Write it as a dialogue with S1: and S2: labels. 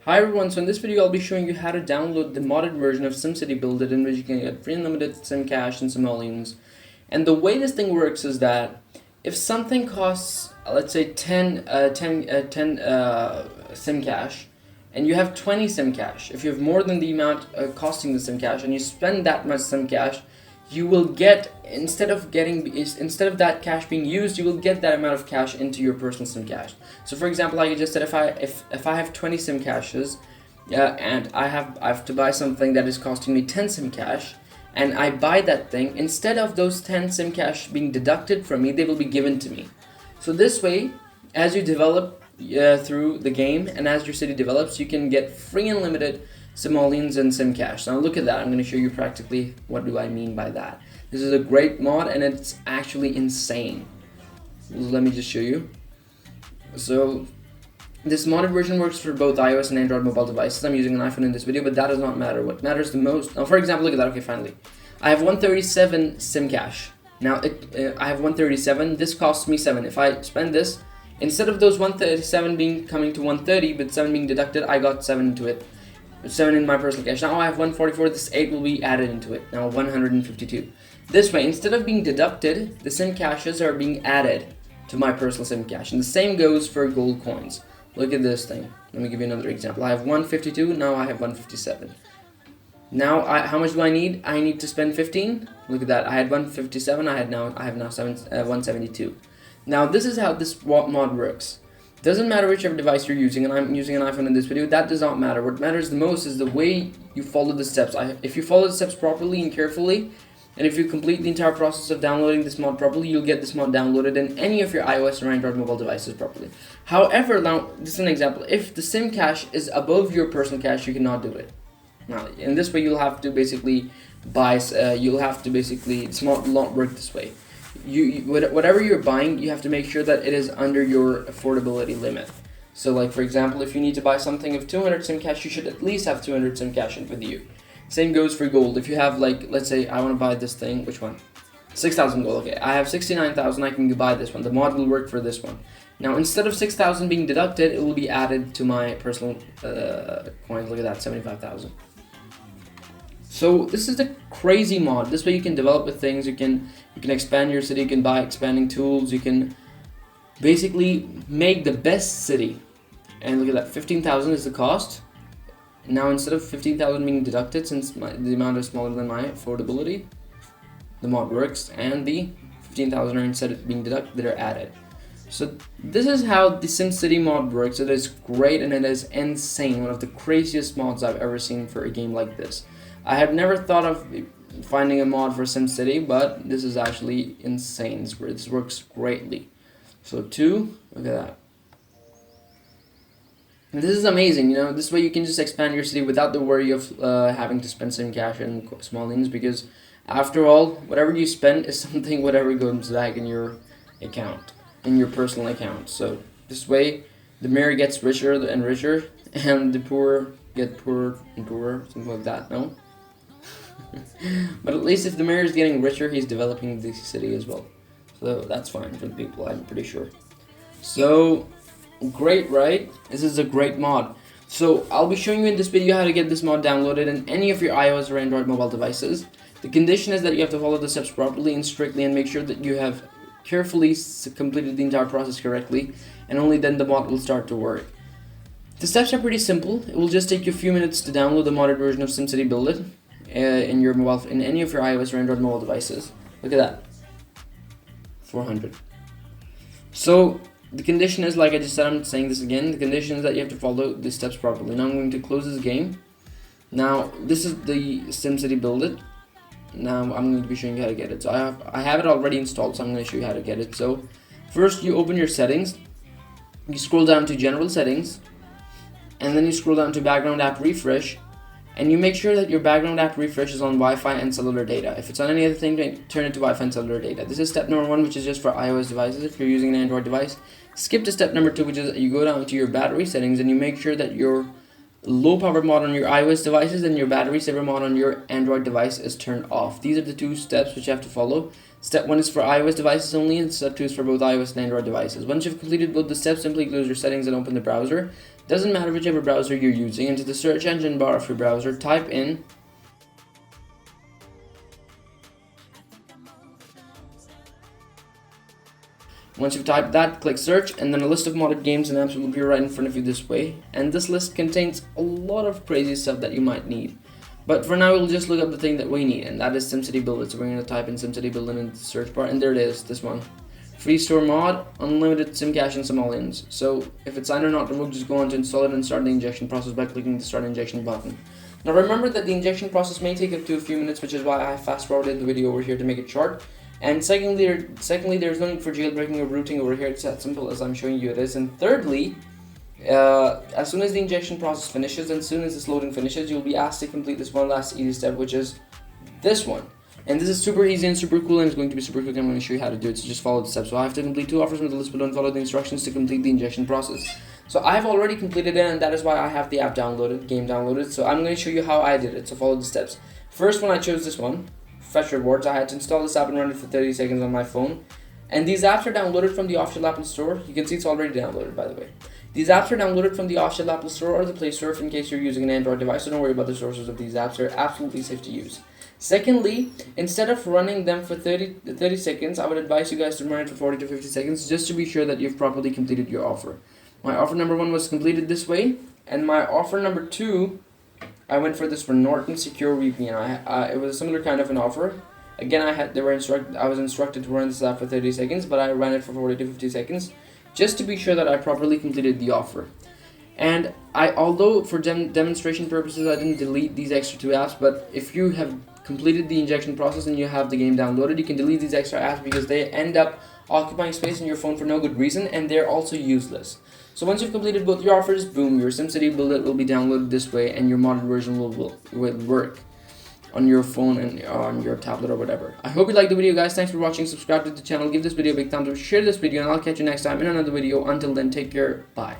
S1: Hi everyone, so in this video I'll be showing you how to download the modded version of SimCity BuildIt, in which you can get free unlimited SimCash and Simoleons. And the way this thing works is that if something costs, let's say 10 SimCash, and you have 20 SimCash, if you have more than the amount costing the SimCash and you spend that much SimCash, you will get, instead of that cash being used, you will get that amount of cash into your personal SimCash. So for example, like I just said, if I have 20 SimCashes, and I have to buy something that is costing me 10 SimCash, and I buy that thing, instead of those 10 SimCash being deducted from me, they will be given to me. So this way, as you develop through the game and as your city develops, you can get free unlimited Simoleons and SimCash. Now look at that. I'm going to show you practically what do I mean by that. This is a great mod and it's actually insane. Let me just show you. So this modded version works for both iOS and Android mobile devices. I'm using an iPhone in this video, but that does not matter. What matters the most, now for example, look at that. Okay, finally, I have 137 SimCash. Now I have 137. This costs me 7. If I spend this, instead of those 137 coming to 130, but 7 being deducted, I got 7 into it. 7 in my personal cash. Now I have 144. This 8 will be added into it. Now 152. This way, instead of being deducted, the SimCashes are being added to my personal SimCash. And the same goes for gold coins. Look at this thing. Let me give you another example. I have 152. Now I have 157. Now how much do I need? I need to spend 15. Look at that. I had 157. I have now 172. Now this is how this mod works. Doesn't matter whichever device you're using, and I'm using an iPhone in this video, that does not matter. What matters the most is the way you follow the steps. If you follow the steps properly and carefully, and if you complete the entire process of downloading this mod properly, you'll get this mod downloaded in any of your iOS or Android mobile devices properly. However, now, this is an example. If the SimCash is above your personal cash, you cannot do it. Now, in this way, you'll have to basically this mod will not work this way. Whatever you're buying, you have to make sure that it is under your affordability limit. So like for example, if you need to buy something of 200 SimCash, you should at least have 200 SimCash with you. Same goes for gold. If you have, like, let's say I want to buy this thing, which one? 6,000 gold. Okay, I have 69,000. I can buy this one. The mod will work for this one. Now instead of 6,000 being deducted, it will be added to my personal coins. Look at that, 75,000. So this is a crazy mod. This way you can develop with things. You can expand your city. You can buy expanding tools. You can basically make the best city. And look at that, 15,000 is the cost. Now instead of 15,000 being deducted, since the amount is smaller than my affordability, the mod works, and the 15,000 are, instead of being deducted, they're added. So this is how the SimCity mod works. It is great and it is insane. One of the craziest mods I've ever seen for a game like this. I have never thought of finding a mod for SimCity, but this is actually insane. This works greatly. So 2, look at that. And this is amazing, you know. This way you can just expand your city without the worry of having to spend SimCash and Simoleons, because after all, whatever you spend is something whatever goes back in your account, in your personal account. So this way, the mayor gets richer and richer, and the poor get poorer and poorer, something like that, no? But at least if the mayor is getting richer, he's developing the city as well. So that's fine for the people, I'm pretty sure. So, great, right? This is a great mod. So, I'll be showing you in this video how to get this mod downloaded in any of your iOS or Android mobile devices. The condition is that you have to follow the steps properly and strictly and make sure that you have carefully completed the entire process correctly, and only then the mod will start to work. The steps are pretty simple. It will just take you a few minutes to download the modded version of SimCity BuildIt in any of your iOS or Android mobile devices. Look at that, 400. So the condition is, like I just said, I'm saying this again, the condition is that you have to follow the steps properly. Now I'm going to close this game. Now this is the SimCity BuildIt. Now I'm going to be showing you how to get it. So I have it already installed, so I'm going to show you how to get it. So first you open your settings, you scroll down to general settings, and then you scroll down to background app refresh, and you make sure that your background app refresh is on Wi-Fi and cellular data. If it's on any other thing, turn it to Wi-Fi and cellular data. This is step number 1, which is just for iOS devices. If you're using an Android device, skip to step number 2, which is you go down to your battery settings and you make sure that your low power mod on your iOS devices and your battery saver mod on your Android device is turned off. These are the 2 steps which you have to follow. Step 1 is for iOS devices only, and step 2 is for both iOS and Android devices. Once you've completed both the steps, simply close your settings and open the browser. Doesn't matter whichever browser you're using. Into the search engine bar of your browser, type in Once you've typed that, click search, and then a list of modded games and apps will appear right in front of you this way. And this list contains a lot of crazy stuff that you might need. But for now, we'll just look up the thing that we need, and that is SimCity BuildIt. So we're going to type in SimCity BuildIt in the search bar, and there it is, this one. Free store mod, unlimited SimCash and Simoleons. So if it's signed or not revoked, just go on to install it and start the injection process by clicking the start injection button. Now remember that the injection process may take up to a few minutes, which is why I fast forwarded the video over here to make it short. And secondly, there's no need for jailbreaking or rooting over here. It's that simple as I'm showing you it is. And thirdly, as soon as the injection process finishes and as soon as this loading finishes, you'll be asked to complete this one last easy step, which is this one. And this is super easy and super cool, and it's going to be super quick. I'm going to show you how to do it, so just follow the steps. So I have to complete 2 offers from the list below and follow the instructions to complete the injection process. So I've already completed it, and that is why I have the app downloaded, game downloaded. So I'm going to show you how I did it, so follow the steps. First one, I chose this one, Fetch Rewards. I had to install this app and run it for 30 seconds on my phone. And these apps are downloaded from the official Apple Store. You can see it's already downloaded, by the way. These apps are downloaded from the official Apple Store or the Play Store in case you're using an Android device, so don't worry about the sources of these apps. They're absolutely safe to use. Secondly, instead of running them for 30 seconds, I would advise you guys to run it for 40 to 50 seconds just to be sure that you've properly completed your offer. My offer number 1 was completed this way, and my offer number 2, I went for this for Norton Secure VPN. It was a similar kind of an offer. Again, I was instructed to run this app for 30 seconds, but I ran it for 40 to 50 seconds just to be sure that I properly completed the offer. And although for demonstration purposes, I didn't delete these extra 2 apps, but if you have completed the injection process and you have the game downloaded, you can delete these extra apps because they end up occupying space in your phone for no good reason, and they're also useless. So once you've completed both your offers, boom, your SimCity BuildIt will be downloaded this way, and your modded version will work on your phone and on your tablet or whatever. I hope you liked the video, guys. Thanks for watching. Subscribe to the channel, give this video a big thumbs up, share this video, and I'll catch you next time in another video. Until then, take care. Bye.